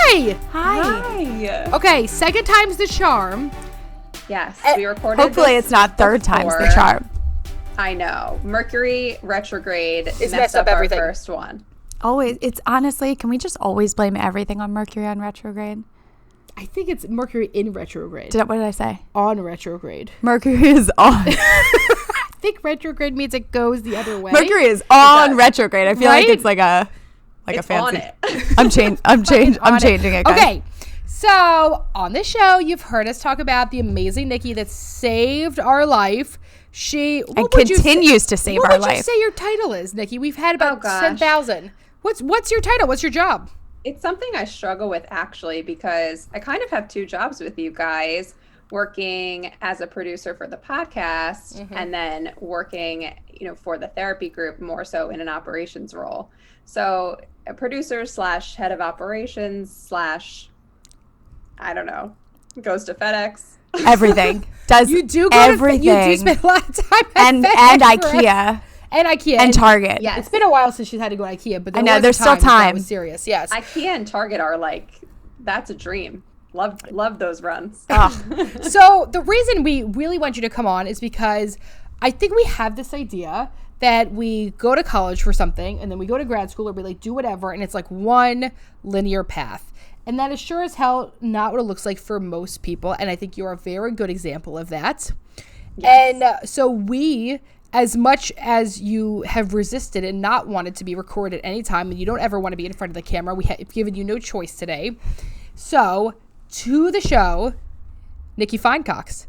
Hi. Hi. Okay, second time's the charm. Yes, we recorded. Hopefully, it's not third time's the charm. I know. Mercury retrograde messed up everything. Our first one. Always. It's honestly, can we just always blame everything on Mercury on retrograde? I think it's Mercury in retrograde. What did I say? On retrograde. Mercury is on. I think retrograde means it goes the other way. Mercury is on retrograde. I feel like it's like a fancy. On it. I'm changing it. Guys. Okay. So on this show, you've heard us talk about the amazing Nikki that saved our life. She continues to save our life. What would you say your title is, Nikki? We've had about 10,000. What's your title? What's your job? It's something I struggle with, actually, because I kind of have two jobs with you guys, working as a producer for the podcast and then working, for the therapy group, more so in an operations role. So a producer / head of operations / I don't know, goes to FedEx. Everything. You do go everything. You do spend a lot of time at and FedEx, IKEA. And IKEA. And Target. Yes. It's been a while since she's had to go to IKEA, but there's still time. That was serious, yes. IKEA and Target are that's a dream. Love those runs. So the reason we really want you to come on is because I think we have this idea that we go to college for something and then we go to grad school or we do whatever, and it's like one linear path. And that is sure as hell not what it looks like for most people. And I think you're a very good example of that. Yes. And so we, as much as you have resisted and not wanted to be recorded at any time, and you don't ever want to be in front of the camera, we have given you no choice today. So to the show, Nikki Cox.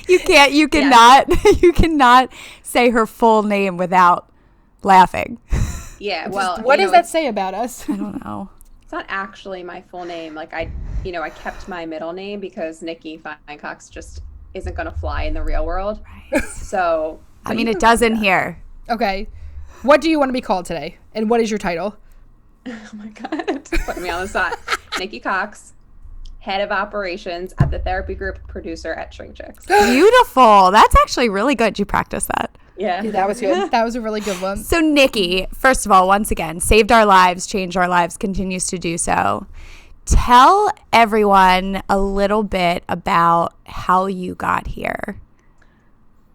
You cannot say her full name without laughing. Yeah, well, what does that say about us? I don't know. It's not actually my full name. I kept my middle name because Nikki Cox just isn't going to fly in the real world. Right. So, I mean, it does in here. Okay. What do you want to be called today? And what is your title? Oh my God. Put me on the spot. Nikki Cox, head of operations at the therapy group, producer at ShrinkChicks. Beautiful. That's actually really good. You practiced that. Yeah, that was good. That was a really good one. So Nikki, first of all, once again, saved our lives, changed our lives, continues to do so. Tell everyone a little bit about how you got here.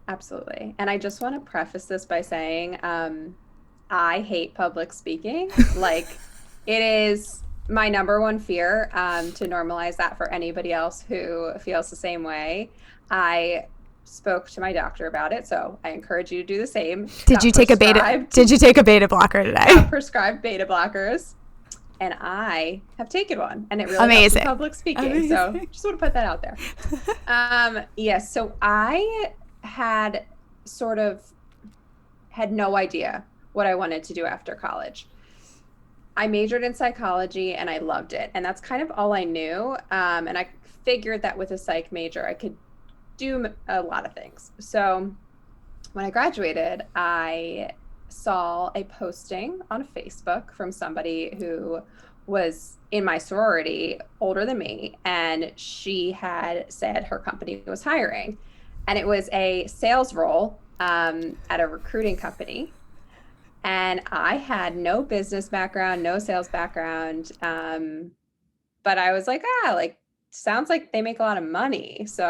Absolutely. And I just want to preface this by saying I hate public speaking. It is my number one fear, to normalize that for anybody else who feels the same way. I spoke to my doctor about it, so I encourage you to do the same. Did you take a beta blocker today? Prescribed beta blockers, and I have taken one, and it really helps with public speaking. Amazing. So just want to put that out there. Yes, so I had no idea what I wanted to do after college. I majored in psychology and I loved it, and that's kind of all I knew. And I figured that with a psych major, I could do a lot of things. So when I graduated, I saw a posting on Facebook from somebody who was in my sorority, older than me, and she had said her company was hiring, and it was a sales role at a recruiting company. And I had no business background, no sales background, but I was sounds like they make a lot of money. So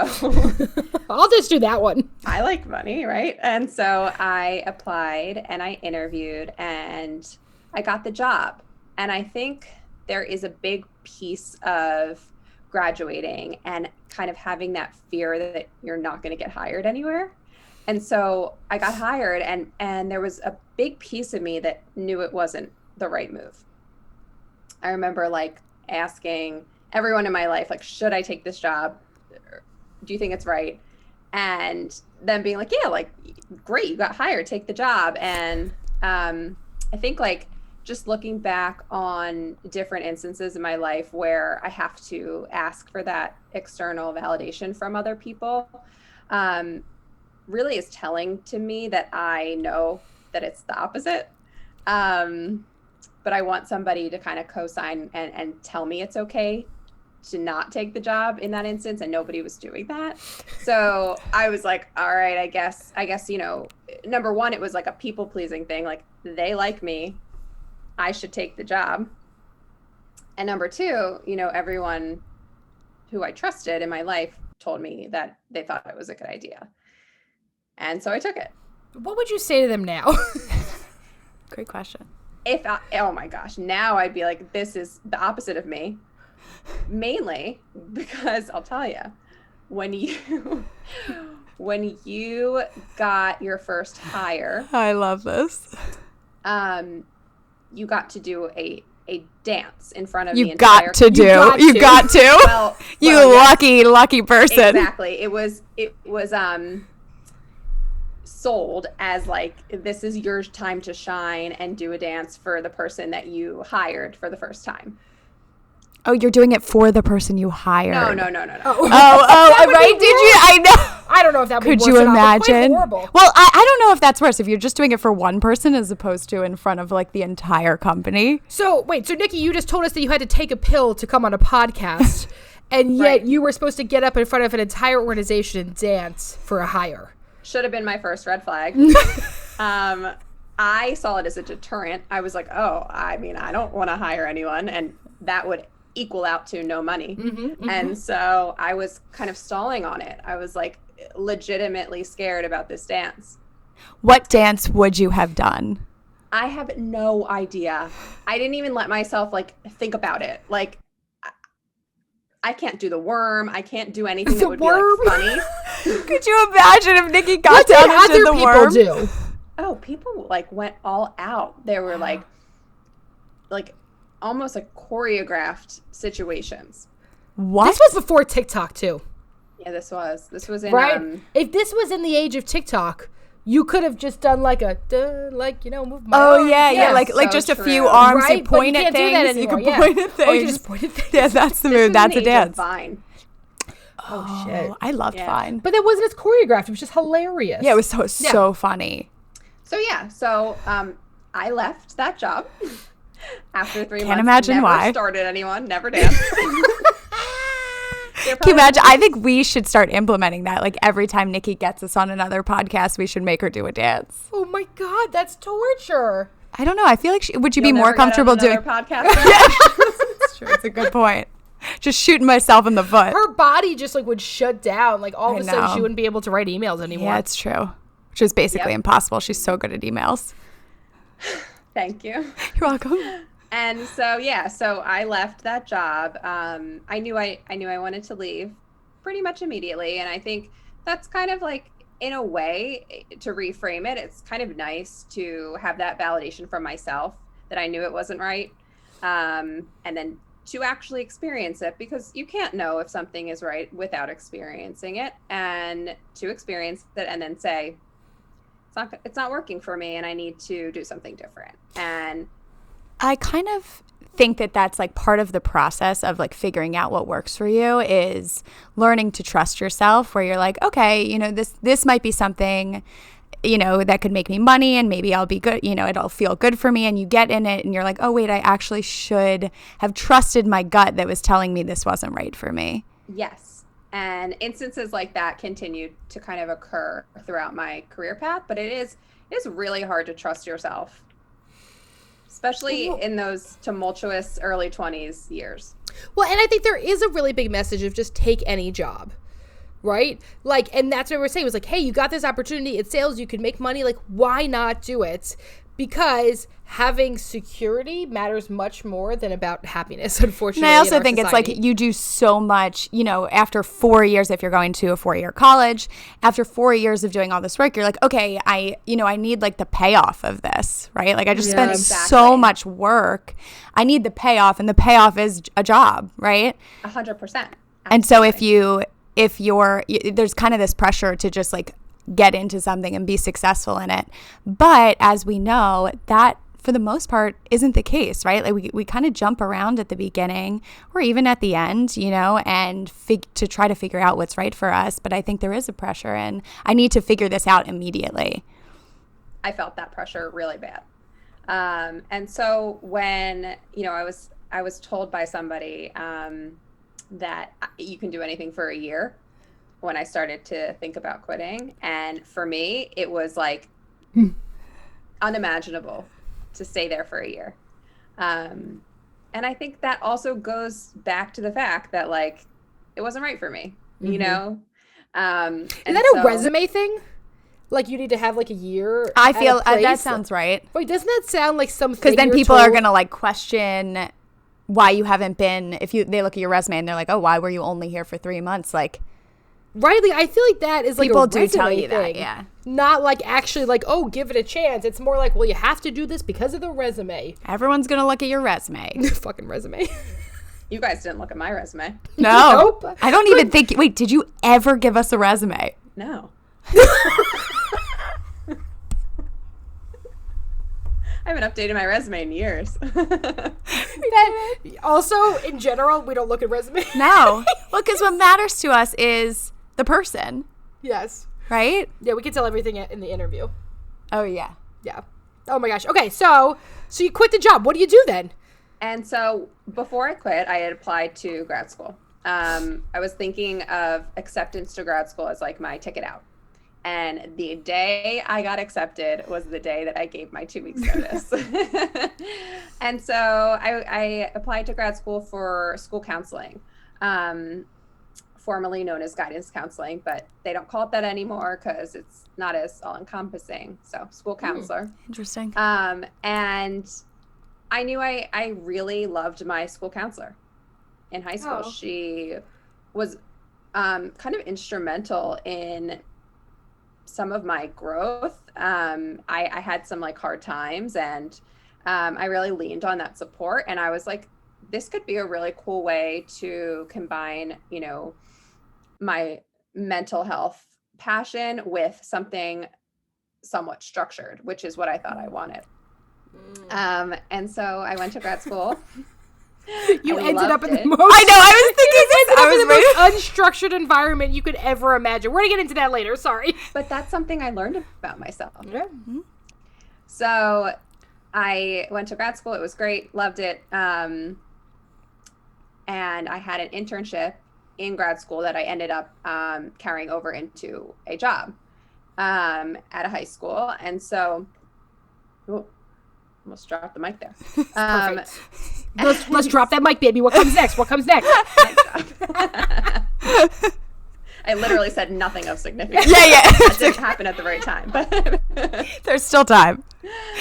I'll just do that one. I like money, right? And so I applied and I interviewed and I got the job. And I think there is a big piece of graduating and kind of having that fear that you're not going to get hired anywhere. And so I got hired, and there was a big piece of me that knew it wasn't the right move. I remember asking everyone in my life, should I take this job? Do you think it's right? And then being yeah, great, you got hired, take the job. And I think just looking back on different instances in my life where I have to ask for that external validation from other people, really is telling to me that I know that it's the opposite. But I want somebody to kind of co-sign and tell me it's okay to not take the job in that instance, and nobody was doing that. So I was all right, I guess, number one, it was a people pleasing thing. They like me, I should take the job. And number two, everyone who I trusted in my life told me that they thought it was a good idea. And so I took it. What would you say to them now? Great question. Oh my gosh, now I'd be like, this is the opposite of me. Mainly because I'll tell you, when you got your first hire, I love this. You got to do a dance in front of You the entire got to do. You got to. Well, you yes. lucky person. Exactly. It was sold as like, this is your time to shine and do a dance for the person that you hired for the first time. Oh, you're doing it for the person you hired. No. Oh, right? Did you? I know. I don't know if that would be Could worse you or not, but quite imagine? horrible. Well, I don't know if that's worse. If you're just doing it for one person as opposed to in front of like the entire company. So wait, so Nikki, you just told us that you had to take a pill to come on a podcast, and yet Right. you were supposed to get up in front of an entire organization and dance for a hire. Should have been my first red flag. I saw it as a deterrent. I was like, I don't want to hire anyone, and that would equal out to no money. And so I was kind of stalling on it. I was like legitimately scared about this dance. What dance would you have done? I have no idea. I didn't even let myself like think about it. Like, I can't do the worm. I can't do anything that would be like funny. Could you imagine if Nikki got What down did and did other the people worm? do? Oh, people like went all out. They were like almost like choreographed situations. What? This was before TikTok too, Yeah, this was in right? If this was in the age of TikTok, you could have just done like a move my arms. Yeah, like so just a true. few arms Right? and point But you at can't do that things. You anymore, can point at things. Oh, you just point at things. Yeah, that's the This move. was That's in a the age of dance. Vine. Oh shit! I loved Yeah. Vine. But that wasn't as choreographed. It was just hilarious. Yeah, it was so funny. So I left that job after 3 months. Can't imagine never why. Started anyone? Never danced. Can you imagine? I think we should start implementing that. Like every time Nikki gets us on another podcast, we should make her do a dance. Oh my god, that's torture. I don't know. I feel like would you be You'll more never get on comfortable doing? another podcast. It's true. It's a good point. Just shooting myself in the foot. Her body just like would shut down. Like all of I a sudden know. she wouldn't be able to write emails anymore. Yeah, it's true. Which is basically Yep. impossible. She's so good at emails. Thank you. You're welcome. And so so I left that job. I knew I wanted to leave pretty much immediately, and I think that's kind of like, in a way, to reframe it, it's kind of nice to have that validation from myself that I knew it wasn't right, and then to actually experience it, because you can't know if something is right without experiencing it, and to experience it and then say it's not working for me and I need to do something different. And I kind of think that that's like part of the process of like figuring out what works for you is learning to trust yourself, where you're like, okay, this might be something, that could make me money and maybe I'll be good, it'll feel good for me. And you get in it and you're like, oh wait, I actually should have trusted my gut that was telling me this wasn't right for me. yes. And instances like that continued to kind of occur throughout my career path, but it is really hard to trust yourself, especially in those tumultuous early 20s years. Well, and I think there is a really big message of just take any job, right? Like, and that's what we're saying was like, hey, you got this opportunity, it's sales, you can make money, like, why not do it? Because having security matters much more than about happiness, unfortunately. And I also in our think society. it's like you do so much, after 4 years, if you're going to a 4-year college, after 4 years of doing all this work, you're like, okay, I need like the payoff of this, right? Like I just spent so much work. I need the payoff, and the payoff is a job, right? 100%. And so if you're there's kind of this pressure to just like get into something and be successful in it. But as we know, that for the most part isn't the case, right? Like we kind of jump around at the beginning or even at the end, and to try to figure out what's right for us. But I think there is a pressure, and I need to figure this out immediately. I felt that pressure really bad. And so when, I was told by somebody that you can do anything for a year, when I started to think about quitting. And for me, it was like unimaginable to stay there for a year. And I think that also goes back to the fact that like it wasn't right for me, you know? Is that a resume thing? Like you need to have like a year. I feel that sounds right. Wait, doesn't that sound like something? Because then people are gonna like question why you haven't been. If they look at your resume and they're like, oh, why were you only here for 3 months? Like, right? Like, I feel like that is like people a do resume tell you thing. that, yeah. Not like actually like, oh, give it a chance. It's more like, well, you have to do this because of the resume. Everyone's gonna look at your resume. Fucking resume. You guys didn't look at my resume. No, Nope. I don't even think. Wait, did you ever give us a resume? No. I haven't updated my resume in years. Also, in general, we don't look at resumes. No. Well, because what matters to us is the person, Yes. right? Yeah, we can tell everything in the interview. Oh, yeah. Yeah. Oh my gosh. Okay, so you quit the job. What do you do then? And so before I quit, I had applied to grad school. I was thinking of acceptance to grad school as like my ticket out. And the day I got accepted was the day that I gave my 2 weeks notice. And so I applied to grad school for school counseling, formerly known as guidance counseling, but they don't call it that anymore because it's not as all encompassing. So school counselor. Interesting. And I knew I really loved my school counselor in high school. Oh. She was kind of instrumental in some of my growth. I had some like hard times, and I really leaned on that support. And I was like, this could be a really cool way to combine, you know, my mental health passion with something somewhat structured, which is what I thought I wanted. And so I went to grad school. You I ended up loved in the it. most. I know. I was thinking this. I in was the most unstructured environment you could ever imagine. We're gonna get into that later. Sorry. But that's something I learned about myself. Yeah. So I went to grad school. It was great. Loved it. And I had an internship in grad school that I ended up carrying over into a job at a high school. And so, almost dropped the mic there. Perfect. Let's drop that mic, baby. What comes next? What comes next? I literally said nothing of significance. Yeah. That didn't happen at the right time. But There's still time.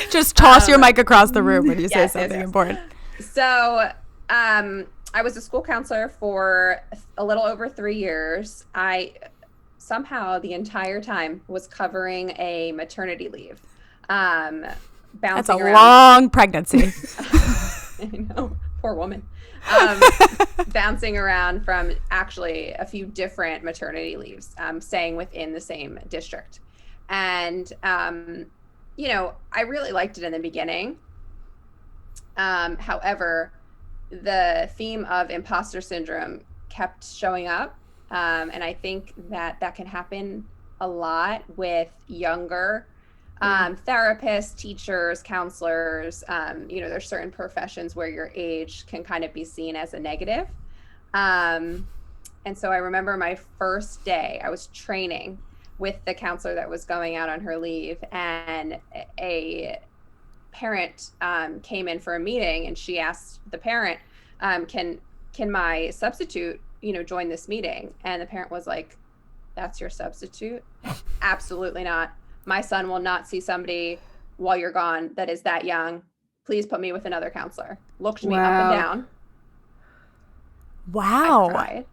Just toss your mic across the room when you say yes, something yes. important. So I was a school counselor for a little over 3 years. I somehow the entire time was covering a maternity leave. That's a Around. long pregnancy. I know, poor woman. Bouncing around from actually a few different maternity leaves, staying within the same district. And, you know, I really liked it in the beginning. However, the theme of imposter syndrome kept showing up. And I think that can happen a lot with younger therapists, teachers, counselors. You know, there's certain professions where your age can kind of be seen as a negative. And so I remember my first day, I was training with the counselor that was going out on her leave, and a parent came in for a meeting, and she asked the parent, can my substitute, you know, join this meeting? And the parent was like, that's your substitute? Absolutely not. My son will not see somebody while you're gone that is that young. Please put me with another counselor. Looked me up and down. Wow. I cried.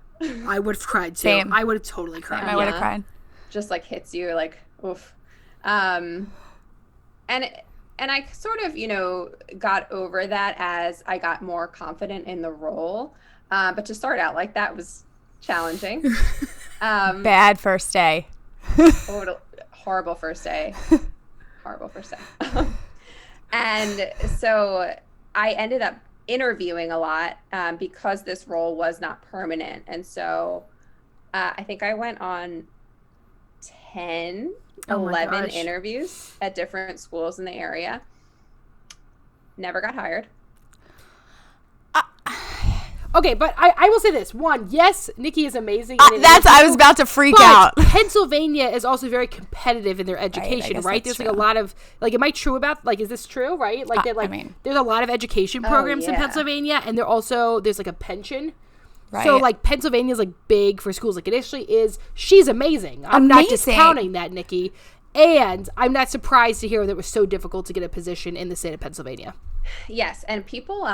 I would have cried too. Same. I would have totally cried. I would have cried. Just like hits you like, oof. And I sort of, you know, got over that as I got more confident in the role. But to start out like that was challenging. Bad first day. Horrible first day. Horrible first day. And so I ended up interviewing a lot because this role was not permanent. And so I think I went on 10, 11 interviews at different schools in the area. Never got hired. Okay, but I will say this. One, yes, Nikki is amazing. I was about to freak out. Pennsylvania is also very competitive in their education, right? There's like a lot of, like, am I true about, like, is this true, right? Like, there's a lot of education programs in Pennsylvania, and there's like a pension. Right. So, like, Pennsylvania is, like, big for schools. Like, it actually is. She's amazing. I'm not discounting that, Nikki. And I'm not surprised to hear that it was so difficult to get a position in the state of Pennsylvania. Yes, and people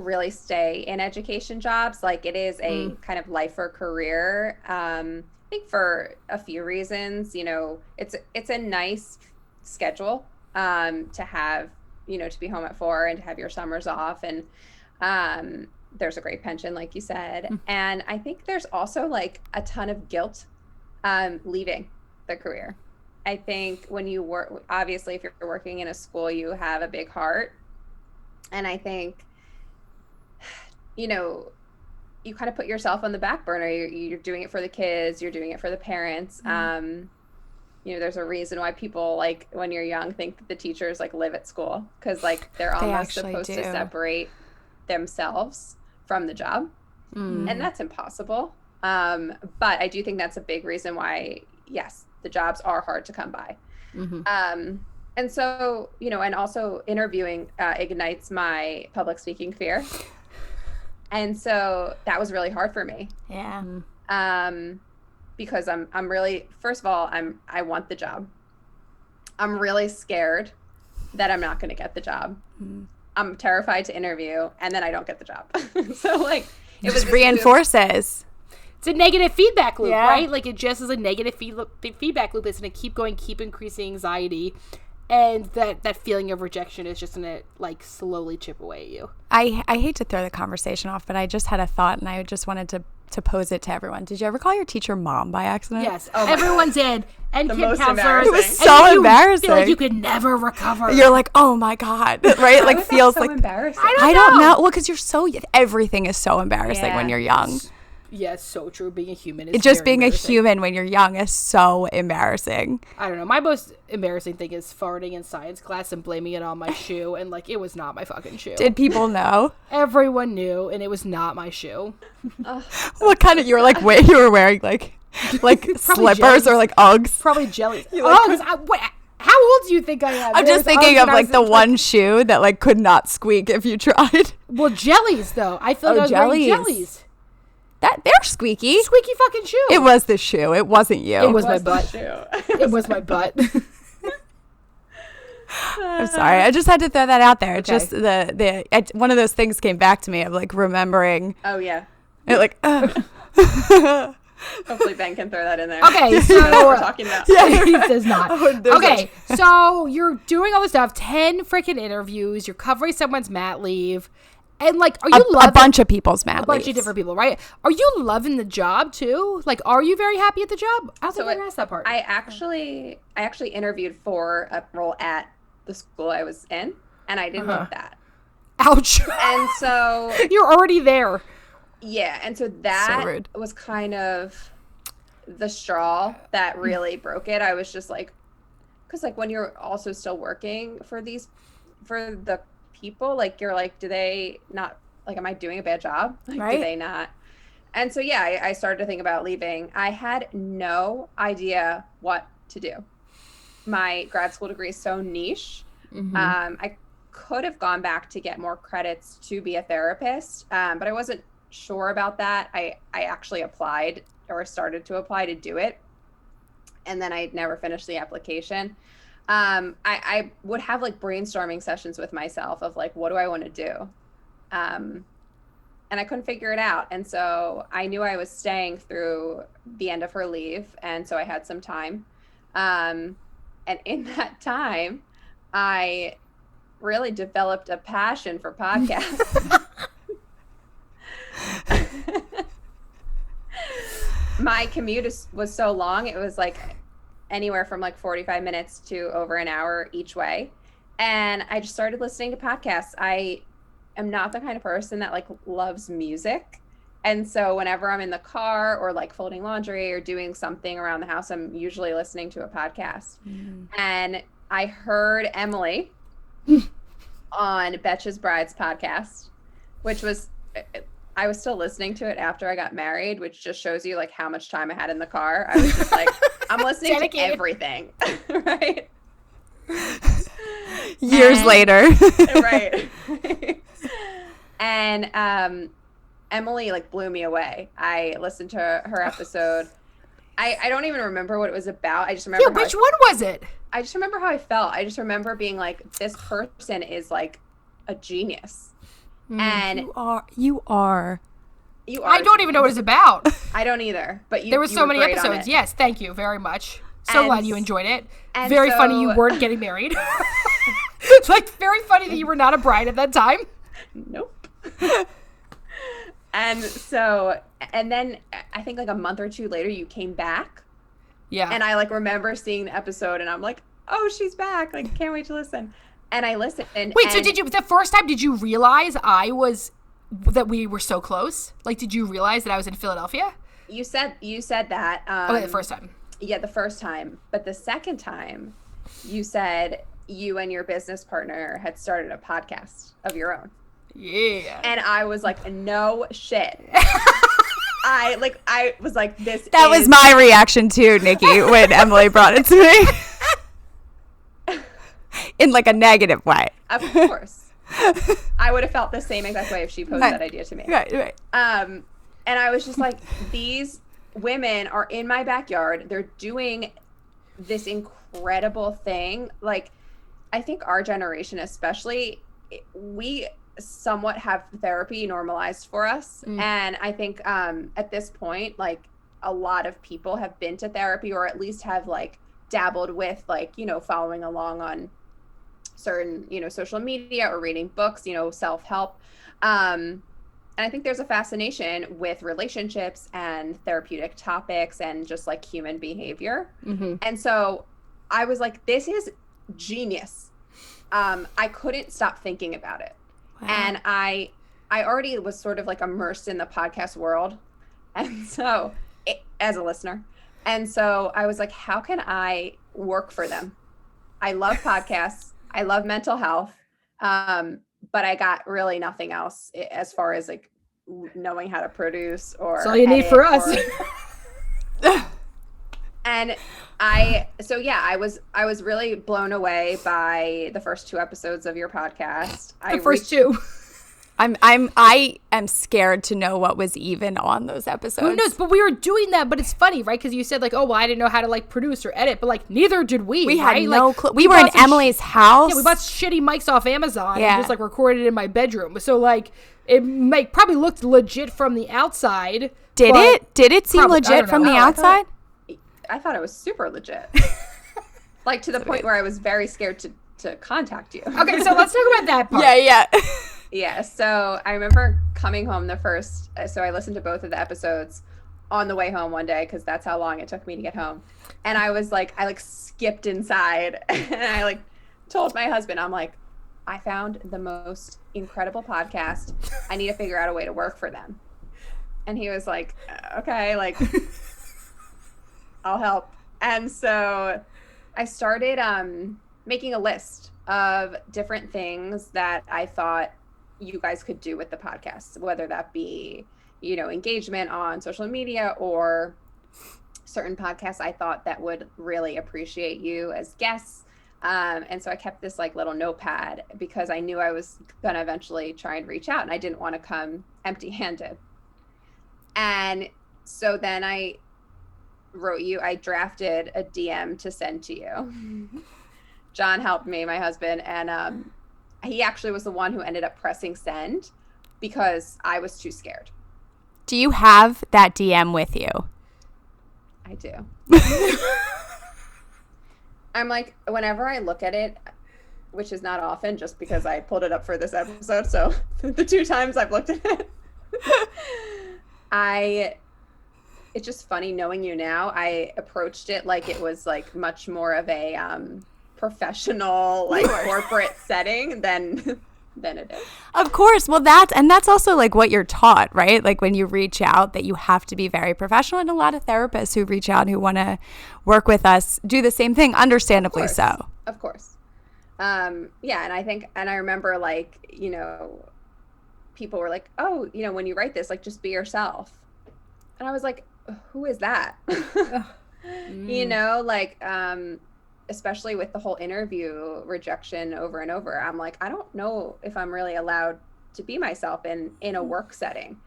really stay in education jobs. Like, it is a kind of life or career. I think for a few reasons. You know, it's a nice schedule to have, you know, to be home at 4 and to have your summers off, and there's a great pension, like you said. And I think there's also like a ton of guilt leaving the career. I think when you work, obviously, if you're working in a school, you have a big heart. And I think, you know, you kind of put yourself on the back burner. You're doing it for the kids. You're doing it for the parents. You know, there's a reason why people, like, when you're young, think that the teachers, like, live at school. Because, like, they're almost supposed to separate themselves from the job. And that's impossible. But I do think that's a big reason why, yes, the jobs are hard to come by. And so, you know, and also interviewing ignites my public speaking fear. And so that was really hard for me. Yeah. Because I'm really, first of all, I want the job. I'm really scared that I'm not going to get the job. I'm terrified to interview, and then I don't get the job. So, like, it just reinforces. It's a negative feedback loop, right? Like, it just is a negative feedback loop. It's going to keep increasing anxiety. And that feeling of rejection is just going to, like, slowly chip away at you. I hate to throw the conversation off, but I just had a thought, and I just wanted to pose it to everyone. Did you ever call your teacher mom by accident? Yes. Everyone did. And the kid counselors. It was so embarrassing. You feel like you could never recover. You're like, oh my God. Right? Like, feels so like embarrassing. I don't know. Well, because you're so, everything is so embarrassing when you're young. Yes, so true. Being a human is just being a human when you're young is so embarrassing. I don't know. My most embarrassing thing is farting in science class and blaming it on my shoe, and, like, it was not my fucking shoe. Did people know? Everyone knew, and it was not my shoe. What kind of, you were wearing like slippers jellies. Or like Uggs? Probably jellies. Uggs. How old do you think I am? I'm just thinking of, like, the one shoe that, like, could not squeak if you tried. Well, jellies, though. I feel like I was wearing jellies. They're squeaky. Squeaky fucking shoe. It was the shoe. It wasn't you. It was my butt. It was my butt. I'm sorry. I just had to throw that out there. Okay. Just one of those things came back to me of, like, remembering. Oh yeah. It, like. Hopefully Ben can throw that in there. Okay, so what we're talking about. Yeah, he does not. Okay, so you're doing all this stuff. 10 freaking interviews. You're covering someone's mat leave. And, like, are you loving... A bunch of people's mat leaves. A bunch of different people, right? Are you loving the job, too? Like, are you very happy at the job? I don't think I asked that part. I actually interviewed for a role at the school I was in, and I didn't love that. Ouch. And so... You're already there. Yeah, and so that was kind of the straw that really broke it. I was just like... Because, like, when you're also still working for the people, like, you're like, do they not, like, am I doing a bad job? Like, right. Do they not? And so, yeah, I started to think about leaving. I had no idea what to do. My grad school degree is so niche. I could have gone back to get more credits to be a therapist, but I wasn't sure about that. I actually applied or started to apply to do it, and then I never finished the application. I would have, like, brainstorming sessions with myself of, like, what do I want to do? And I couldn't figure it out. And so I knew I was staying through the end of her leave. And so I had some time. And in that time, I really developed a passion for podcasts. My commute was so long. It was, like, anywhere from, like, 45 minutes to over an hour each way. And I just started listening to podcasts. I am not the kind of person that, like, loves music. And so whenever I'm in the car or, like, folding laundry or doing something around the house, I'm usually listening to a podcast. And I heard Emmalee on Betches Bride's podcast, which was I was still listening to it after I got married, which just shows you like how much time I had in the car. I was just like, I'm listening to everything, right? Years later. Right. And Emmalee like blew me away. I listened to her episode. I don't even remember what it was about. I just remember. Yeah, which one was it? I just remember how I felt. I just remember being like, this person is like a genius. And you are. I don't even know what it's about. I don't either. But there were so many episodes. Yes, thank you very much. So glad you enjoyed it. Very funny you weren't getting married. It's like very funny that you were not a bride at that time. Nope. And then I think like a month or two later you came back. Yeah. And I like remember seeing the episode and I'm like, oh, she's back. Like, can't wait to listen. And I listened. Wait, so the first time, did you realize that we were so close? Like, did you realize that I was in Philadelphia? You said that. Okay, the first time. Yeah, the first time. But the second time, you said you and your business partner had started a podcast of your own. Yeah. And I was like, no shit. I was like, That was my reaction too, Nikki, when Emmalee brought it to me. In like a negative way. Of course. I would have felt the same exact way if she posed that idea to me. Right. And I was just like, these women are in my backyard. They're doing this incredible thing. Like, I think our generation especially, we somewhat have therapy normalized for us. And I think at this point, like, a lot of people have been to therapy or at least have like dabbled with like, you know, following along on certain, you know, social media or reading books, you know, self-help. And I think there's a fascination with relationships and therapeutic topics and just like human behavior. Mm-hmm. And so I was like, this is genius. I couldn't stop thinking about it. Wow. And I already was sort of like immersed in the podcast world. And so as a listener. And so I was like, how can I work for them? I love podcasts. I love mental health. But I got really nothing else as far as like knowing how to produce or that's all you need for us. And I was really blown away by the first 2 episodes of your podcast. First 2. I am scared to know what was even on those episodes. Who knows? But we were doing that. But it's funny, right? Because you said like, oh, well, I didn't know how to like produce or edit, but like neither did we. We right? had no like, clue. We were in Emmalee's house. Yeah, we bought shitty mics off Amazon and just like recorded in my bedroom. So like it probably looked legit from the outside. Did it? Did it seem legit from the outside? I thought it was super legit. Like to the point where I was very scared to contact you. Okay, so let's talk about that part. Yeah. Yeah, so I remember coming home so I listened to both of the episodes on the way home one day because that's how long it took me to get home. And I was like, I like skipped inside and I like told my husband, I'm like, I found the most incredible podcast. I need to figure out a way to work for them. And he was like, okay, like, I'll help. And so I started making a list of different things that I thought you guys could do with the podcast, whether that be, you know, engagement on social media or certain podcasts I thought that would really appreciate you as guests. And so I kept this like little notepad because I knew I was going to eventually try and reach out and I didn't want to come empty-handed. And so then I drafted a DM to send to you. John helped me, my husband, and he actually was the one who ended up pressing send because I was too scared. Do you have that DM with you? I do. I'm like, whenever I look at it, which is not often just because I pulled it up for this episode, so the 2 times I've looked at it, it's just funny knowing you now. I approached it like it was like much more of a professional, like corporate setting than it is. Of course. Well, that's also like what you're taught, right? Like when you reach out that you have to be very professional, and a lot of therapists who reach out who want to work with us do the same thing, understandably so. Of course. Yeah. And I remember like, you know, people were like, oh, you know, when you write this, like, just be yourself. And I was like, who is that? You know, like, especially with the whole interview rejection over and over, I'm like, I don't know if I'm really allowed to be myself in a work setting.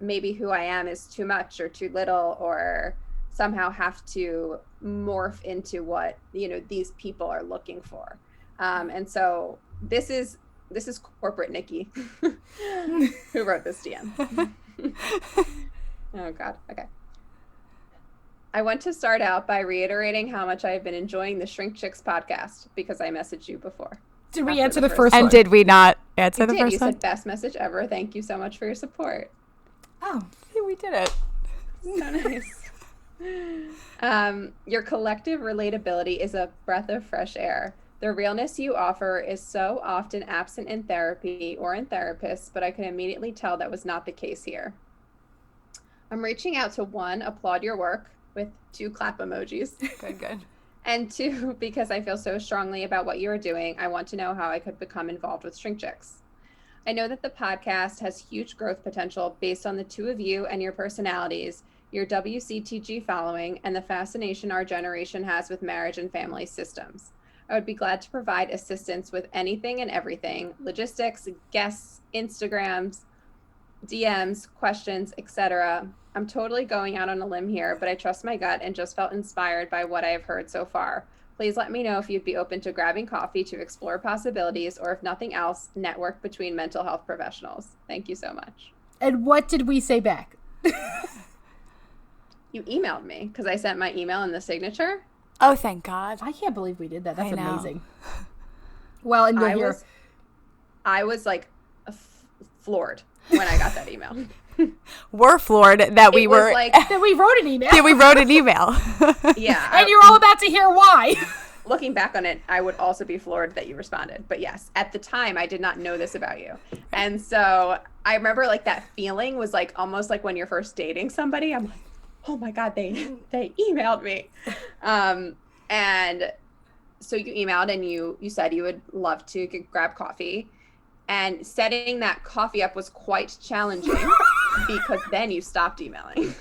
Maybe who I am is too much or too little, or somehow have to morph into what, you know, these people are looking for. And so this is corporate Nikki who wrote this DM. Oh God. Okay. I want to start out by reiterating how much I've been enjoying the ShrinkChicks podcast because I messaged you before. Did we answer the first one? And did we not answer the You did. first You one? said best message ever. Thank you so much for your support. Oh, Yeah, we did it. So nice. Your collective relatability is a breath of fresh air. The realness you offer is so often absent in therapy or in therapists, but I can immediately tell that was not the case here. I'm reaching out to 1, applaud your work with 2 clap emojis. Good. And 2, because I feel so strongly about what you are doing, I want to know how I could become involved with ShrinkChicks. I know that the podcast has huge growth potential based on the 2 of you and your personalities, your WCTG following, and the fascination our generation has with marriage and family systems. I would be glad to provide assistance with anything and everything, logistics, guests, Instagrams, DMs, questions, etc. I'm totally going out on a limb here, but I trust my gut and just felt inspired by what I have heard so far. Please let me know if you'd be open to grabbing coffee to explore possibilities, or if nothing else, network between mental health professionals. Thank you so much. and what did we say back? You emailed me because I sent my email in the signature. Oh, thank God. I can't believe we did that. That's I know. amazing. Well, and you'll hear. I was like floored when I got that email. We're floored that we were like, that we wrote an email. that we wrote an email. yeah. And you're all about to hear why. Looking back on it, I would also be floored that you responded. But yes, at the time, I did not know this about you. And so I remember like that feeling was like almost like when you're first dating somebody. I'm like, oh my God, they emailed me. And so you emailed and you said you would love to grab coffee. And setting that coffee up was quite challenging because then you stopped emailing.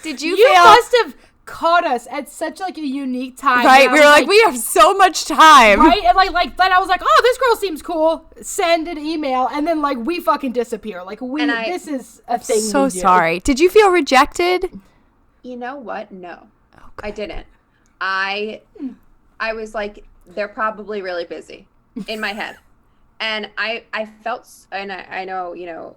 Did you You feel must have caught us at such like a unique time. right? And I We was were like, we have so much time. right, and then I was like, oh, this girl seems cool. Send an email, and then like we fucking disappear. Like this is a thing. So we do. sorry. Did you feel rejected? You know what? No, Okay. I didn't. I was like, they're probably really busy in my head. And I felt, and I know, you know,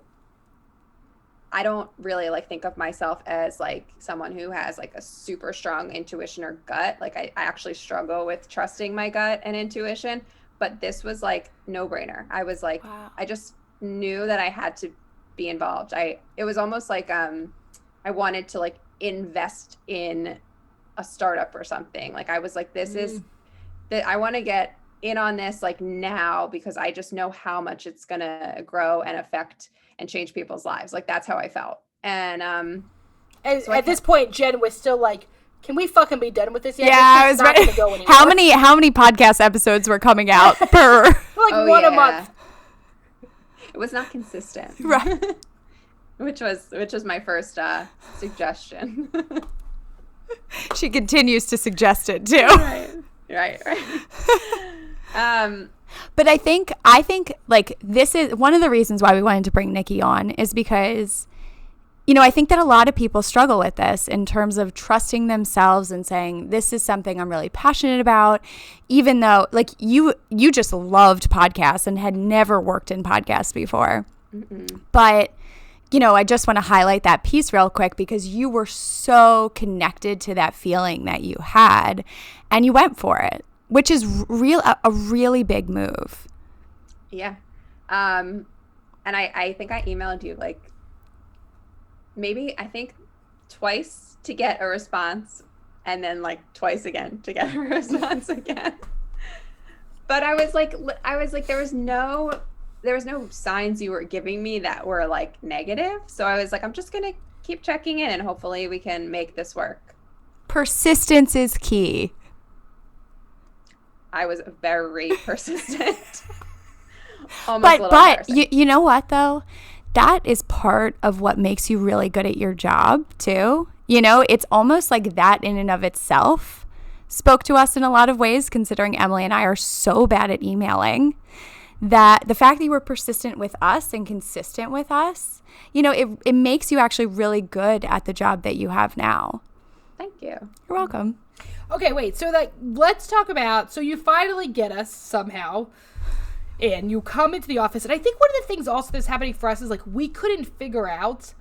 I don't really like think of myself as like someone who has like a super strong intuition or gut. Like I actually struggle with trusting my gut and intuition, but this was like no brainer. I was like, Wow. I just knew that I had to be involved. It was almost like, I wanted to like invest in a startup or something. Like I was like, this is that I want to get in on this like now because I just know how much it's gonna grow and affect and change people's lives. Like that's how I felt. And so at this point, Jen was still like, "Can we fucking be done with this yet?" Yeah, This I is was not ready. gonna go anywhere." How many podcast episodes were coming out per? Like one a month. It was not consistent. Right. which was my first suggestion. She continues to suggest it too. Right. But I think like this is one of the reasons why we wanted to bring Nikki on is because, you know, I think that a lot of people struggle with this in terms of trusting themselves and saying, this is something I'm really passionate about, even though like you just loved podcasts and had never worked in podcasts before. Mm-mm. But, you know, I just want to highlight that piece real quick because you were so connected to that feeling that you had and you went for it, which is a really big move. Yeah. And I think I emailed you like maybe I think twice to get a response and then like twice again to get a response again. But I was like there was no signs you were giving me that were like negative. So I was like, I'm just going to keep checking in and hopefully we can make this work. Persistence is key. I was very persistent. almost a little But embarrassing. you know what though? That is part of what makes you really good at your job too. You know, it's almost like that in and of itself spoke to us in a lot of ways, considering Emmalee and I are so bad at emailing, that the fact that you were persistent with us and consistent with us, you know, it makes you actually really good at the job that you have now. Thank you. You're welcome. Okay, wait. So let's talk about, so you finally get us somehow and you come into the office. And I think one of the things also that's happening for us is like, we couldn't figure out,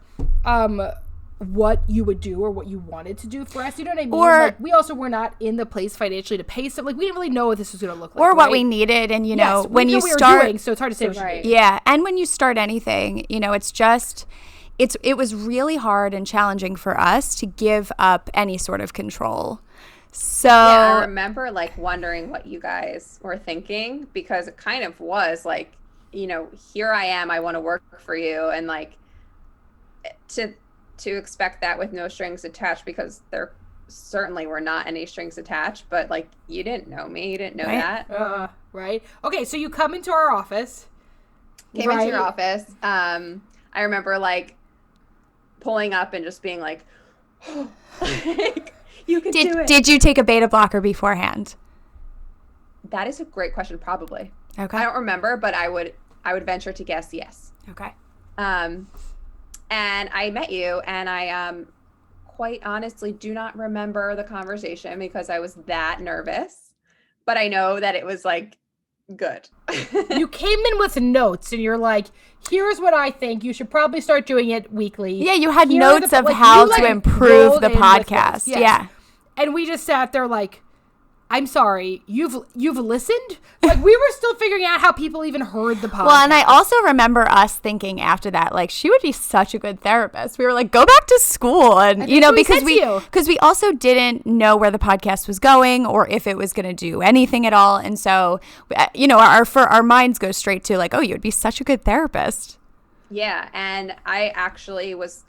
what you would do or what you wanted to do for us. You know what I mean? Or like, we also were not in the place financially to pay something. Like, we didn't really know what this was going to look like. Or what right? we needed. And, you Yes, know, we when didn't you know what start. we were doing, so it's hard to say what Right. you Yeah. And when you start anything, you know, it's just, it was really hard and challenging for us to give up any sort of control. So Yeah, I remember like wondering what you guys were thinking, because it kind of was like, you know, here I am, I want to work for you, and like to expect that with no strings attached, because there certainly were not any strings attached, but like you didn't know me, you didn't know Right. that. Right? Okay, so you come into our office. Came into your office. I remember like pulling up and just being like, like, you can do it. Did you take a beta blocker beforehand? That is a great question. Probably. Okay. I don't remember, but I would venture to guess yes. Okay. And I met you, and I quite honestly do not remember the conversation because I was that nervous. But I know that it was like good. You came in with notes, and you're like, here's what I think. You should probably start doing it weekly. Yeah, you had Here are notes the- of like, how you, to like, improve rolled the in with podcast. this, yes. Yeah. And we just sat there like, I'm sorry, you've listened? Like, we were still figuring out how people even heard the podcast. Well, and I also remember us thinking after that, like, she would be such a good therapist. We were like, go back to school. And, you know, because we also didn't know where the podcast was going or if it was going to do anything at all. And so, you know, our minds go straight to like, oh, you would be such a good therapist. Yeah. And I actually was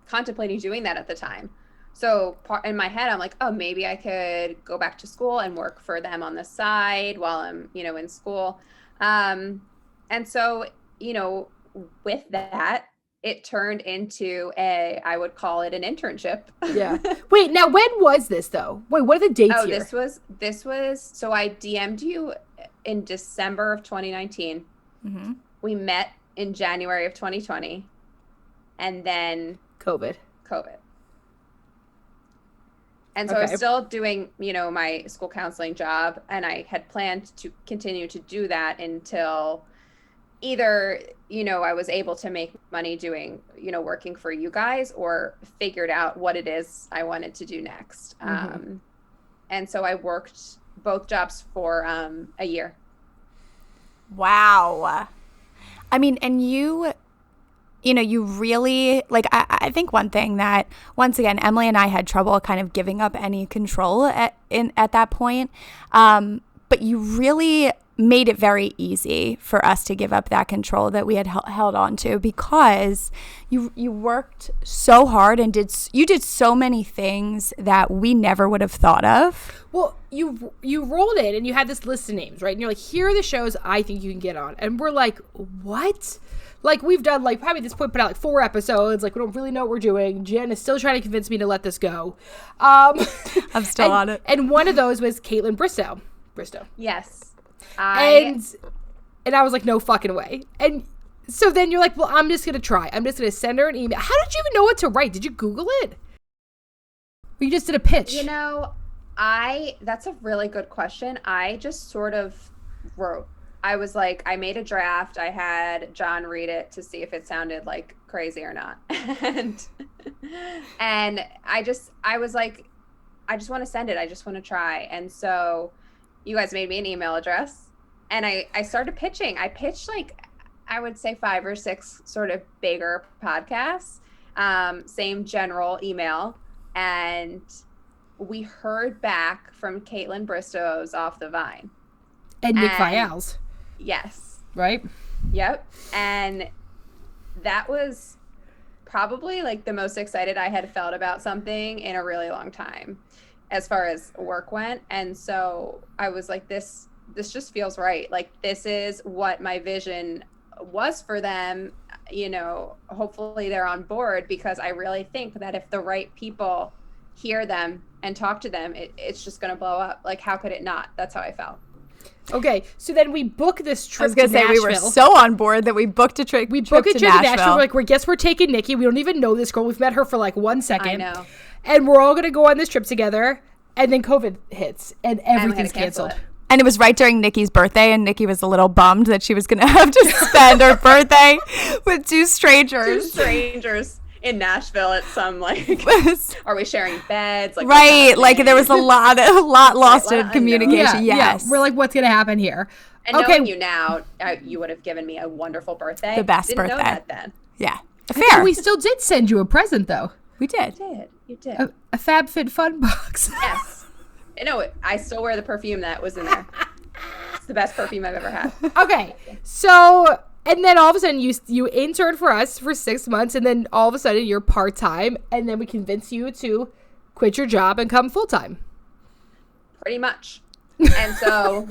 contemplating doing that at the time. So in my head, I'm like, oh, maybe I could go back to school and work for them on the side while I'm, you know, in school. And so, you know, with that, it turned into I would call it an internship. Yeah. Wait, now when was this though? Wait, what are the dates here? This was, so I DM'd you in December of 2019. Mm-hmm. We met in January of 2020. And then COVID. And so I was still doing, you know, my school counseling job, and I had planned to continue to do that until either, you know, I was able to make money doing, you know, working for you guys, or figured out what it is I wanted to do next. Mm-hmm. And so I worked both jobs for a year. Wow. I mean, and you know, you really, like, I think one thing that, once again, Emmalee and I had trouble kind of giving up any control at that point. But you really made it very easy for us to give up that control that we had held on to, because you worked so hard and you did so many things that we never would have thought of. Well, you rolled in and you had this list of names, right? And you're like, here are the shows I think you can get on. And we're like, what? Like, we've done, like, probably at this point put out like 4 episodes. Like, we don't really know what we're doing. Jen is still trying to convince me to let this go. I'm still on it. And one of those was Caitlin Bristow. Yes. And I was like, no fucking way. And so then you're like, well, I'm just going to try. I'm just going to send her an email. How did you even know what to write? Did you Google it? Or you just did a pitch? You know, that's a really good question. I just sort of wrote. I was like, I made a draft. I had John read it to see if it sounded like crazy or not. and I was like, I just want to send it. I just want to try. And so you guys made me an email address, and I started pitching. I pitched like, I would say 5 or 6 sort of bigger podcasts, same general email. And we heard back from Caitlin Bristow's Off the Vine. And Nick Vial's. Yes. Right? Yep. And that was probably like the most excited I had felt about something in a really long time as far as work went. And so I was like, this this just feels right. Like, this is what my vision was for them. You know, hopefully they're on board, because I really think that if the right people hear them and talk to them, it's just going to blow up. Like, how could it not? That's how I felt. Okay, so then we book this trip. I was gonna say Nashville. we were so on board that we booked a trip. We booked a trip to Nashville. We're like, guess we're taking Nikki. We don't even know this girl. We've met her for like 1 second. I know. And we're all gonna go on this trip together. And then COVID hits, and everything's canceled. And it was right during Nikki's birthday, and Nikki was a little bummed that she was gonna have to spend her birthday with two strangers in Nashville at some, like, are we sharing beds? Like, right, like there was a lot lost in communication. Yes. We're like, what's gonna happen here? And knowing you now, you would have given me a wonderful birthday. The best Didn't birthday. know that then. Yeah, fair. We still did send you a present, though. We did. You did. A FabFitFun box. Yes. I still wear the perfume that was in there. It's the best perfume I've ever had. Okay, so, and then all of a sudden you interned for us for 6 months, and then all of a sudden you're part-time, and then we convince you to quit your job and come full-time. Pretty much. And so,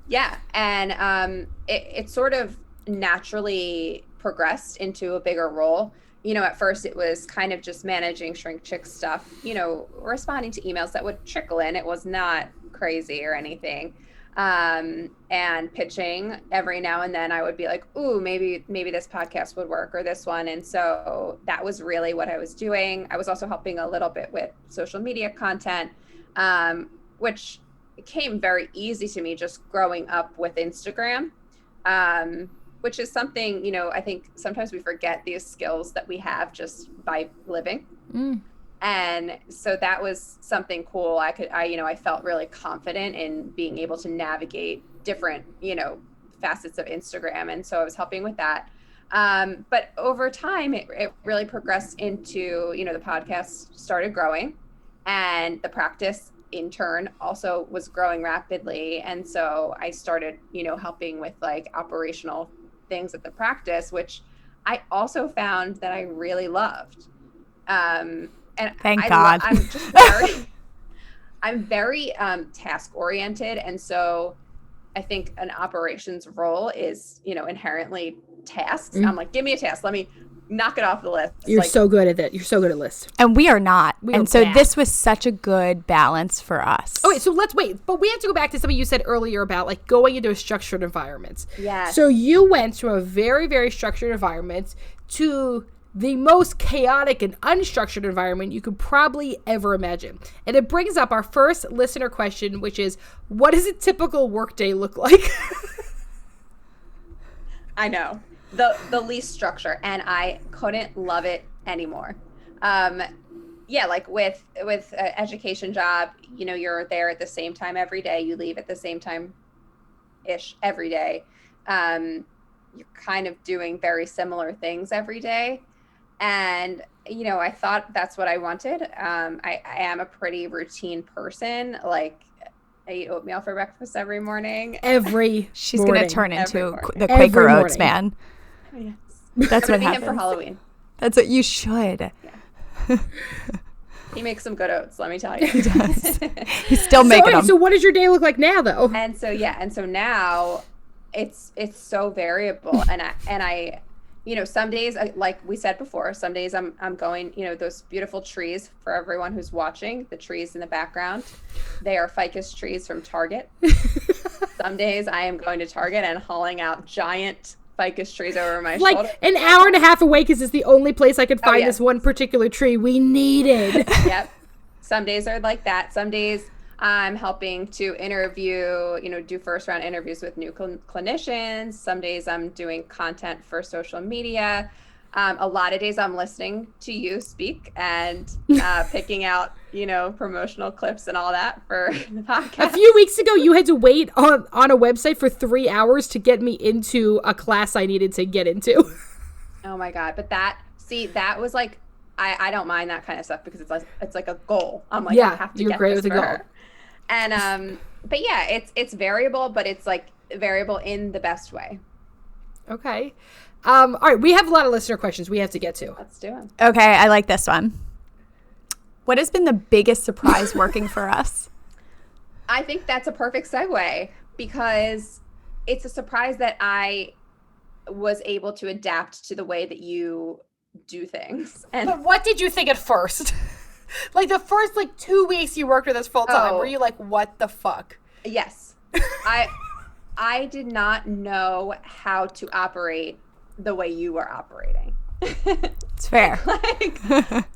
yeah, and it sort of naturally progressed into a bigger role. You know, at first it was kind of just managing ShrinkChicks stuff, you know, responding to emails that would trickle in. It was not crazy or anything. And pitching every now and then. I would be like, ooh, maybe this podcast would work, or this one. And so that was really what I was doing. I was also helping a little bit with social media content, which came very easy to me just growing up with Instagram. Which is something, you know, I think sometimes we forget these skills that we have just by living. And so that was something cool. I felt really confident in being able to navigate different, you know, facets of Instagram. And so I was helping with that. But over time, it really progressed into, you know, the podcast started growing, and the practice in turn also was growing rapidly. And so I started, you know, helping with like operational things at the practice, which I also found that I really loved. And thank God. I'm very task oriented, and so I think an operations role is, you know, inherently tasks. I'm like, give me a task, let me knock it off the list. You're so good at it. You're so good at lists. And we are not. So bad. this was such a good balance for us. Okay, so let's wait. But we have to go back to something you said earlier about like going into a structured environment. Yes. So you went from a very, very structured environment to the most chaotic and unstructured environment you could probably ever imagine. And it brings up our first listener question, which is, what does a typical workday look like? I know. The least structure, and I couldn't love it anymore. Yeah, like with education job, you know, you're there at the same time every day, you leave at the same time ish every day. You're kind of doing very similar things every day, and you know, I thought that's what I wanted. I am a pretty routine person. Like, I eat oatmeal for breakfast every morning. She's gonna turn into the Every Quaker Oats morning. Man. Yes. That's what I'm gonna be happens. him for Halloween. That's what you should. Yeah. He makes some good oats, let me tell you. He does. He's still making them. So what does your day look like now, though? And so now it's so variable, and I you know, some days, like we said before, some days I'm going, you know, those beautiful trees, for everyone who's watching, the trees in the background, they are ficus trees from Target. Some days I am going to Target and hauling out giant ficus trees over my shoulder. Like an hour and a half away, because it's the only place I could find this one particular tree we needed. Yep. Some days are like that. Some days I'm helping to interview, you know, do first round interviews with new clinicians. Some days I'm doing content for social media. A lot of days I'm listening to you speak and picking out, you know, promotional clips and all that for the podcast. A few weeks ago, you had to wait on a website for 3 hours to get me into a class I needed to get into. Oh my God. But that was like, I don't mind that kind of stuff, because it's like a goal. I'm like, I have to you're get great this with a for goal. her. And but yeah, it's variable, but it's like variable in the best way. Okay. All right, we have a lot of listener questions we have to get to. Let's do it. Okay, I like this one. What has been the biggest surprise working for us? I think that's a perfect segue because it's a surprise that I was able to adapt to the way that you do things. And But what did you think at first? Like the first 2 weeks you worked with us full time, were you like, what the fuck? Yes. I did not know how to operate the way you were operating. It's fair.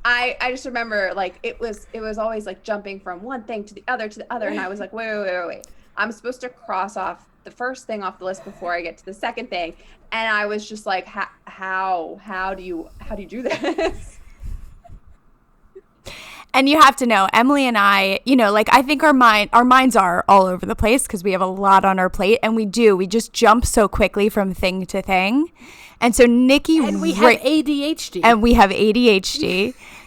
I just remember it was always jumping from one thing to the other, and I was like, wait. I'm supposed to cross off the first thing off the list before I get to the second thing. And I was just like, how do you do this? And you have to know, Emily and I, I think our minds are all over the place because we have a lot on our plate, and we just jump so quickly from thing to thing. And so Nikki, and we have ADHD.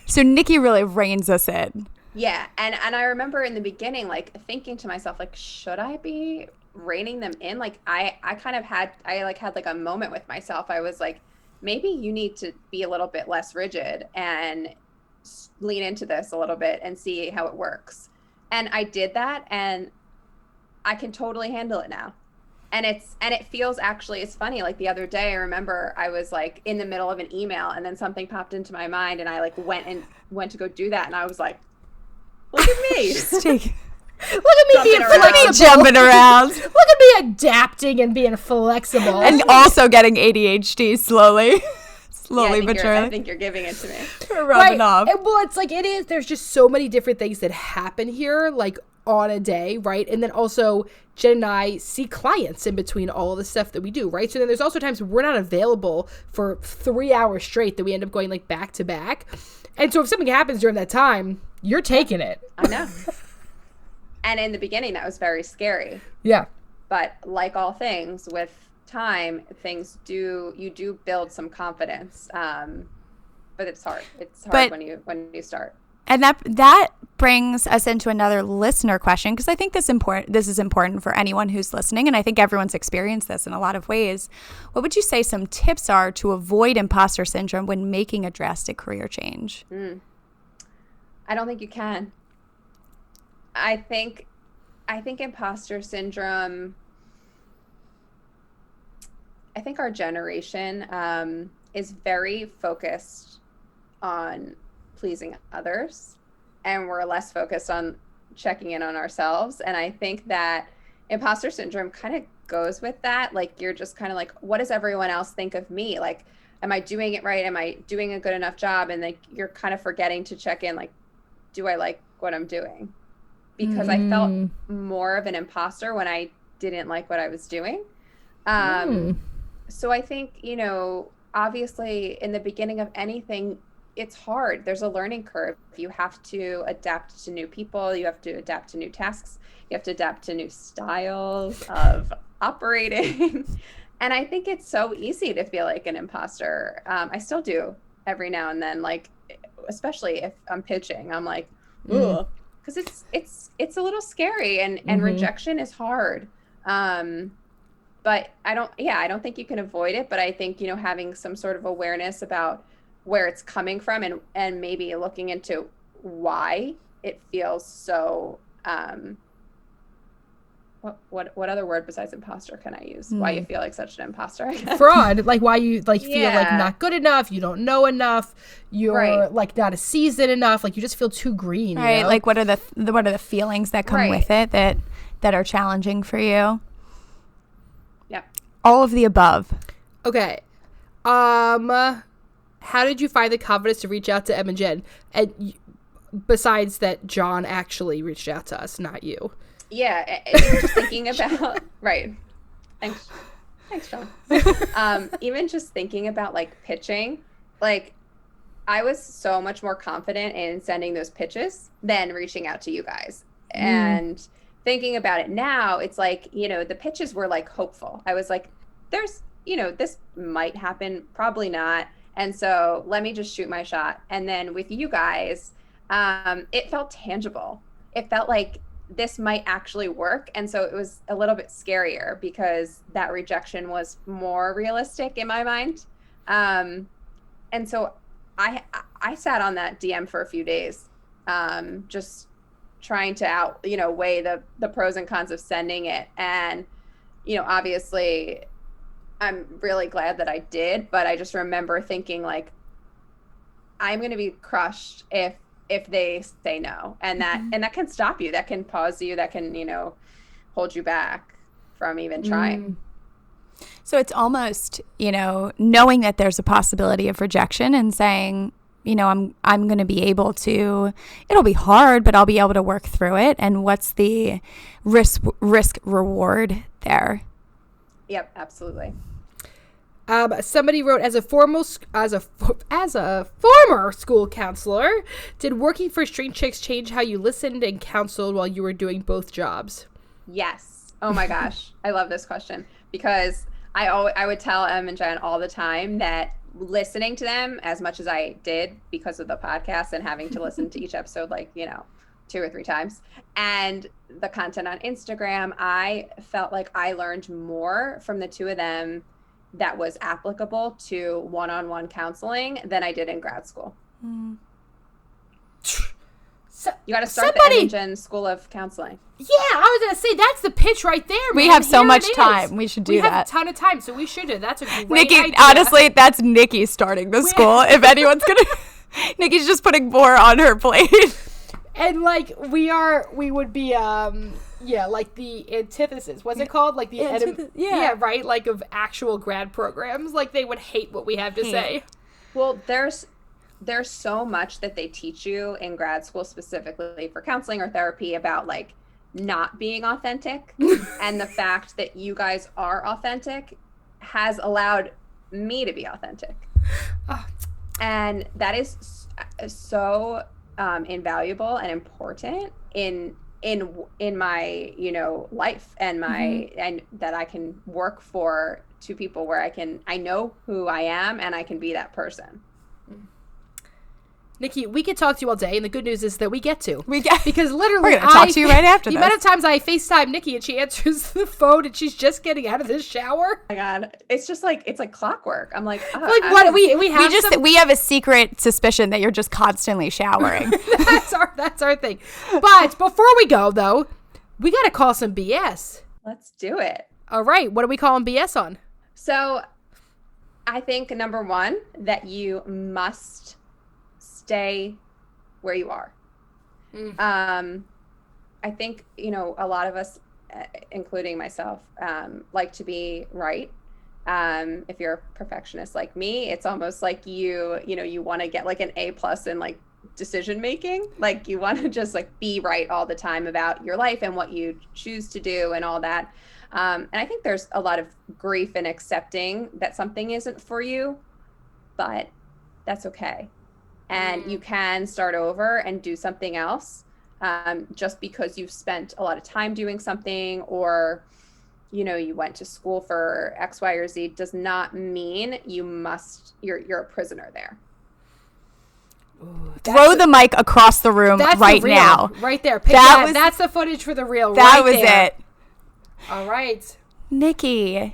So Nikki really reins us in. Yeah, and I remember in the beginning, thinking to myself, should I be reining them in? I had a moment with myself. I was like, maybe you need to be a little bit less rigid and lean into this a little bit and see how it works. And I did that, and I can totally handle it now. And it feels, actually, it's funny. The other day, I remember I was in the middle of an email, and then something popped into my mind, and I went to go do that, and I was like, look at me. Look at me being flexible. Jumping around. Look at me adapting and being flexible. And also getting ADHD slowly. Slowly but surely. I think you're giving it to me. Rubbing off. And, well, it's it is. There's just so many different things that happen here, on a day, right? And then also, Jen and I see clients in between all of the stuff that we do, right? So then there's also times we're not available for 3 hours straight that we end up going back to back. And so if something happens during that time, you're taking it. I know. And in the beginning, that was very scary. Yeah. But like all things, with time, you do build some confidence. But it's hard. It's hard when you start. And that brings us into another listener question, because I think this is important for anyone who's listening, and I think everyone's experienced this in a lot of ways. What would you say some tips are to avoid imposter syndrome when making a drastic career change? I don't think you can. I think imposter syndrome, I think our generation is very focused on pleasing others, and we're less focused on checking in on ourselves. And I think that imposter syndrome kind of goes with that. You're just kind of what does everyone else think of me? Am I doing it right? Am I doing a good enough job? And you're kind of forgetting to check in, do I like what I'm doing? Because I felt more of an imposter when I didn't like what I was doing. So I think, obviously in the beginning of anything, it's hard. There's a learning curve. You have to adapt to new people. You have to adapt to new tasks. You have to adapt to new styles of operating. And I think it's so easy to feel like an imposter. I still do every now and then, especially if I'm pitching, I'm like, ugh, because it's a little scary, and rejection is hard. But I don't think you can avoid it, but I think, having some sort of awareness about where it's coming from, and maybe looking into why it feels so, what other word besides imposter can I use? Why you feel like such an imposter? Fraud, why you feel not good enough, you don't know enough, you're not a seasoned enough, you just feel too green. Right. You know? What are the feelings that come with it that are challenging for you? Yeah. All of the above. Okay. How did you find the confidence to reach out to Em and Jen? And besides that, John actually reached out to us, not you. Yeah, even just thinking about right. Thanks, John. Even just thinking about pitching, I was so much more confident in sending those pitches than reaching out to you guys. And thinking about it now, it's the pitches were hopeful. I was there's this might happen, probably not. And so let me just shoot my shot. And then with you guys, it felt tangible. It felt like this might actually work. And so it was a little bit scarier because that rejection was more realistic in my mind. And so I sat on that DM for a few days, just trying to weigh the pros and cons of sending it. And, obviously I'm really glad that I did, but I just remember thinking like, I'm going to be crushed if they say no. And that can stop you. That can pause you. That can, hold you back from even trying. So it's almost, knowing that there's a possibility of rejection and saying, I'm going to be able to, it'll be hard, but I'll be able to work through it. And what's the risk reward there? Yep, absolutely. Somebody wrote, as a former school counselor, did working for ShrinkChicks change how you listened and counseled while you were doing both jobs? Yes. Oh my gosh. I love this question because I would tell Em and Jen all the time that listening to them as much as I did because of the podcast and having to listen to each episode 2 or 3 times and the content on Instagram, I felt like I learned more from the two of them that was applicable to one-on-one counseling than I did in grad school. So, you got to start the Em and Jen School of Counseling. Yeah, I was going to say, that's the pitch right there, man. We have so much time. We should do that. We have a ton of time, so we should do. That's a great Nikki, idea. honestly, that's Nikki starting the school. If anyone's going to... Nikki's just putting more on her plate. And, we would be, like the antithesis. What's it called? Like the yeah, right? Like of actual grad programs. Like they would hate what we have to say. Well, there's so much that they teach you in grad school specifically for counseling or therapy about not being authentic. And the fact that you guys are authentic has allowed me to be authentic. And that is so invaluable and important in my life and my and that I can work for 2 people where I know who I am and I can be that person. Nikki, we could talk to you all day, and the good news is that we get to. Because literally, we're going to talk to you right after this. The amount of times I FaceTime Nikki and she answers the phone and she's just getting out of the shower. Oh my God, it's just it's like clockwork. I'm like, we have a secret suspicion that you're just constantly showering. that's our thing. But before we go, though, we got to call some BS. Let's do it. All right, what are we calling BS on? So, I think number 1 that you must stay where you are. I think, a lot of us, including myself, like to be right. If you're a perfectionist like me, it's almost like you want to get an A+ in decision making. You want to just be right all the time about your life and what you choose to do and all that. And I think there's a lot of grief in accepting that something isn't for you, but that's okay. And you can start over and do something else. Just because you've spent a lot of time doing something or, you went to school for X, Y, or Z does not mean you're a prisoner there. Ooh, throw the mic across the room right now. Right there. That's the footage for the reel. That was it. All right. Nikki,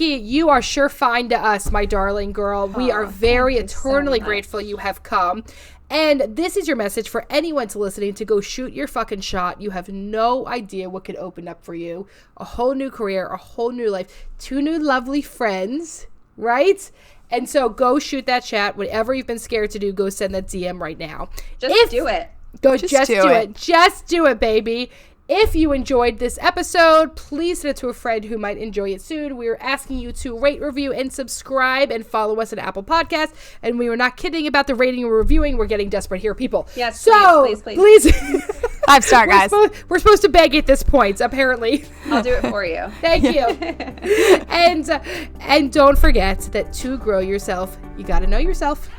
you are sure fine to us, my darling girl. We are very eternally grateful you have come. And this is your message for anyone to listening to go shoot your fucking shot. You have no idea what could open up for you. A whole new career, a whole new life, 2 new lovely friends, right? And so go shoot that shot. Whatever you've been scared to do, go send that DM right now. Just do it. Just do it. Just do it, baby. If you enjoyed this episode, please send it to a friend who might enjoy it soon. We are asking you to rate, review, and subscribe and follow us on Apple Podcasts. And we were not kidding about the rating and reviewing. We're getting desperate here, people. Yes, so, please. 5-star, guys. We're supposed to beg at this point, apparently. I'll do it for you. Thank you. And don't forget that to grow yourself, you got to know yourself.